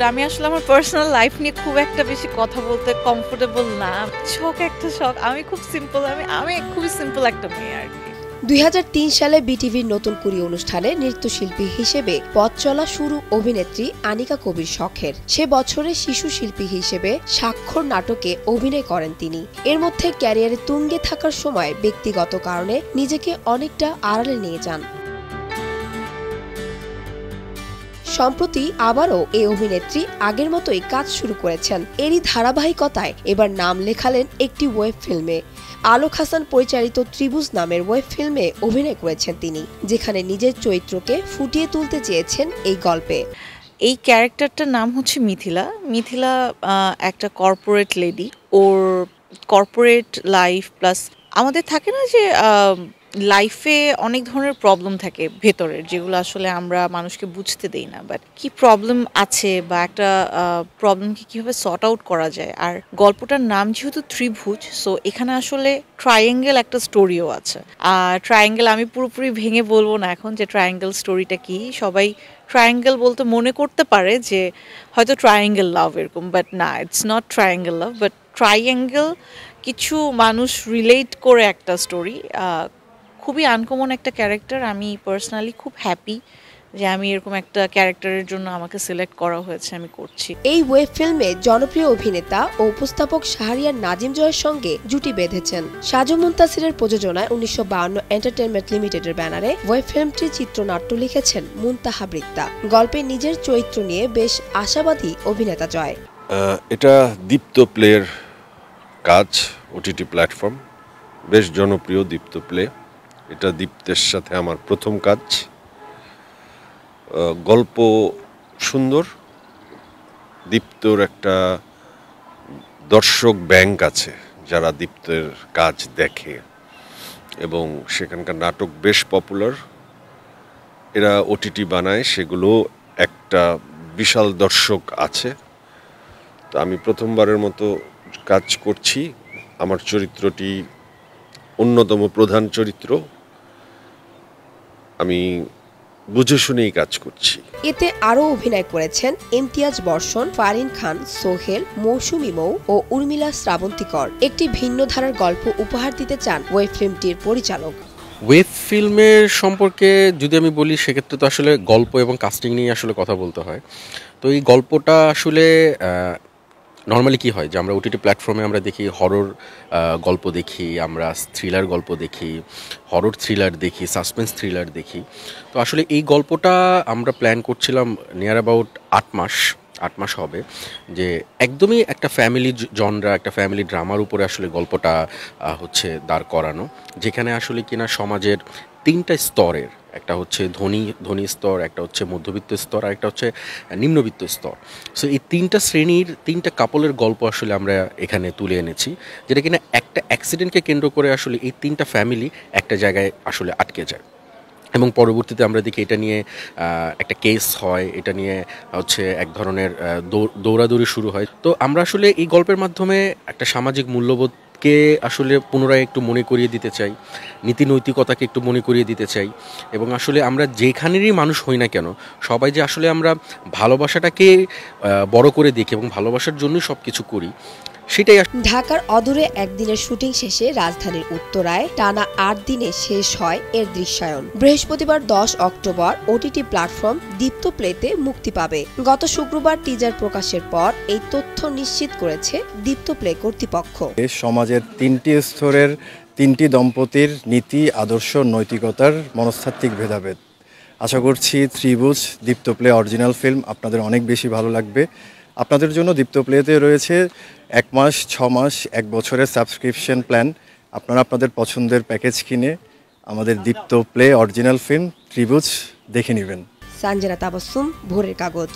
আমি আসলে আমার পার্সোনাল লাইফ নিয়ে খুব একটা বেশি কথা বলতে কমফোর্টেবল না। শখ একটা শখ। আমি খুব সিম্পল আমি খুবই সিম্পল একটা মেয়ে আরকি। ২০০৩ সালে বিটিভির নতুন কুড়ি অনুষ্ঠানে নৃত্যশিল্পী হিসেবে পথ চলা শুরু অভিনেত্রী আনিকা কবির শখের। সে বছরে শিশু শিল্পী হিসেবে স্বাক্ষর নাটকে অভিনয় করেন তিনি। এর মধ্যে ক্যারিয়ারে তুঙ্গে থাকার সময় ব্যক্তিগত কারণে নিজেকে অনেকটা আড়ালে নিয়ে যান। সম্প্রতি আবারও এই অভিনেত্রী আগের মতোই কাজ শুরু করেছেন। এরই ধারাবাহিকতায় এবার নাম লেখালেন একটি ওয়েব ফিল্মে। আলোক হাসান পরিচালিত ত্রিভুজ নামের ওয়েব ফিল্মে অভিনয় করেছেন তিনি, যেখানে নিজের চরিত্রকে ফুটিয়ে তুলতে চেয়েছেন এই গল্পে। এই ক্যারেক্টারটার নাম হচ্ছে মিথিলা। মিথিলা একটা কর্পোরেট লেডি। ওর কর্পোরেট লাইফ প্লাস আমাদের থাকে না যে লাইফে অনেক ধরনের প্রবলেম থাকে ভেতরের, যেগুলো আসলে আমরা মানুষকে বুঝতে দেই না, বাট কি প্রবলেম আছে বা একটা প্রবলেমকে কীভাবে সর্ট আউট করা যায়। আর গল্পটার নাম যেহেতু ত্রিভুজ, সো এখানে আসলে ট্রায়াঙ্গেল একটা স্টোরিও আছে। আর ট্রায়াঙ্গেল আমি পুরোপুরি ভেঙে বলবো না এখন যে ট্রায়াঙ্গেল স্টোরিটা কি। সবাই ট্রায়াঙ্গেল বলতে মনে করতে পারে যে হয়তো ট্রায়াঙ্গেল লাভ এরকম, বাট না, it's not triangle love, but triangle কিছু মানুষ রিলেট করে একটা স্টোরি। খুবই আনকমন একটা ক্যারেক্টার। আমি পার্সোনালি খুব হ্যাপি যে আমি এরকম একটা ক্যারেক্টারের জন্য আমাকে সিলেক্ট করা হয়েছে, আমি করছি। এই ওয়েব ফিল্মে জনপ্রিয় অভিনেতা ও উপস্থাপক শাহরিয়ার নাজিম জয়ের সঙ্গে জুটি বেঁধেছেন। সাজু মুনতাসিরের প্রযোজনায় ১৯৫২ এন্টারটেইনমেন্ট লিমিটেডের ব্যানারে ওয়েব ফিল্মটির চিত্রনাট্য লিখেছেন মুনতাহা বৃত্তা। গল্পে নিজের চরিত্র নিয়ে বেশ আশাবাদী অভিনেতা জয়। এটা দীপ্ত প্লের কাজ, ওটিটি প্ল্যাটফর্ম, বেশ জনপ্রিয় দীপ্ত প্লে। এটা দীপ্তের সাথে আমার প্রথম কাজ। গল্প সুন্দর। দীপ্তর একটা দর্শক ব্যাংক আছে যারা দীপ্তের কাজ দেখে, এবং সেখানকার নাটক বেশ পপুলার। এরা ওটিটি বানায়, সেগুলো একটা বিশাল দর্শক আছে। তো আমি প্রথমবারের মতো কাজ করছি। আমার চরিত্রটি অন্যতম প্রধান চরিত্র। আমি বুঝে শুনেই কাজ করছি। এতে আরও অভিনয় করেছেন ইমতিয়াজ বর্ষণ, ফারিন খান, সোহেল, মৌসুমী মৌ ও উর্মিলা শ্রাবন্তীকর। একটি ভিন্ন ধারার গল্প উপহার দিতে চান ওয়েব ফিল্মটির পরিচালক। ওয়েব ফিল্মের সম্পর্কে যদি আমি বলি, সেক্ষেত্রে তো আসলে গল্প এবং কাস্টিং নিয়ে আসলে কথা বলতে হয়। তো এই গল্পটা আসলে নর্মালি কি হয় যে আমরা ওটিটি প্ল্যাটফর্মে আমরা দেখি হরর গল্প দেখি, আমরা থ্রিলার গল্প দেখি, হরর থ্রিলার দেখি, সাসপেন্স থ্রিলার দেখি। তো আসলে এই গল্পটা আমরা প্ল্যান করছিলাম নিয়ার অ্যাবাউট ৮ মাস হবে, যে একদমই একটা ফ্যামিলি জনরা, একটা ফ্যামিলি ড্রামার উপরে আসলে গল্পটা দাঁড় করানো, যেখানে আসলে কিনা সমাজের ৩টা স্তরের, একটা হচ্ছে ধনী স্তর, একটা হচ্ছে মধ্যবিত্ত স্তর, আর একটা হচ্ছে নিম্নবিত্ত স্তর। সো এই ৩টা শ্রেণীর ৩টা কাপলের গল্প আসলে আমরা এখানে তুলে এনেছি, যেটা কিনা একটা অ্যাক্সিডেন্টকে কেন্দ্র করে আসলে এই ৩টা ফ্যামিলি একটা জায়গায় আসলে আটকে যায়, এবং পরবর্তীতে আমরা দেখি এটা নিয়ে একটা কেস হয়, এটা নিয়ে এক ধরনের দৌড়াদৌড়ি শুরু হয়। তো আমরা আসলে এই গল্পের মাধ্যমে একটা সামাজিক মূল্যবোধকে আসলে পুনরায় একটু মনে করিয়ে দিতে চাই, নীতি নৈতিকতাকে একটু মনে করিয়ে দিতে চাই, এবং আসলে আমরা যেখানেরই মানুষ হই না কেন, সবাই যে আসলে আমরা ভালোবাসাটাকে বড় করে দেখি এবং ভালোবাসার জন্যই সব কিছু করি, সেটাই। ঢাকার অদূরে একদিনের শুটিং শেষে রাজধানীর উত্তরায় টানা ৮ দিনে শেষ হয় এর দৃশ্যায়ন। বৃহস্পতিবার ১০ অক্টোবর ওটিটি প্ল্যাটফর্ম দীপ্ত প্লেতে মুক্তি পাবে। গত শুক্রবার টিজার প্রকাশের পর এই তথ্য নিশ্চিত করেছে দীপ্ত প্লে কর্তৃপক্ষ। সমাজের ৩টি স্তরের ৩টি দম্পতির নীতি, আদর্শ, নৈতিকতার মনস্তাত্ত্বিক ভেদাভেদ। আশা করছি ত্রিভুজ দীপ্ত প্লে অরিজিনাল ফিল্ম আপনাদের অনেক বেশি ভালো লাগবে। আপনাদের জন্য দীপ্ত প্লেতে রয়েছে ১ মাস, ৬ মাস, ১ বছরের সাবস্ক্রিপশন প্ল্যান। আপনারা আপনাদের পছন্দের প্যাকেজ কিনে আমাদের দীপ্ত প্লে অরিজিনাল ফিল্ম ত্রিভুজ দেখে নেবেন। সানজিনা তাবাসসুম, ভোরের কাগজ।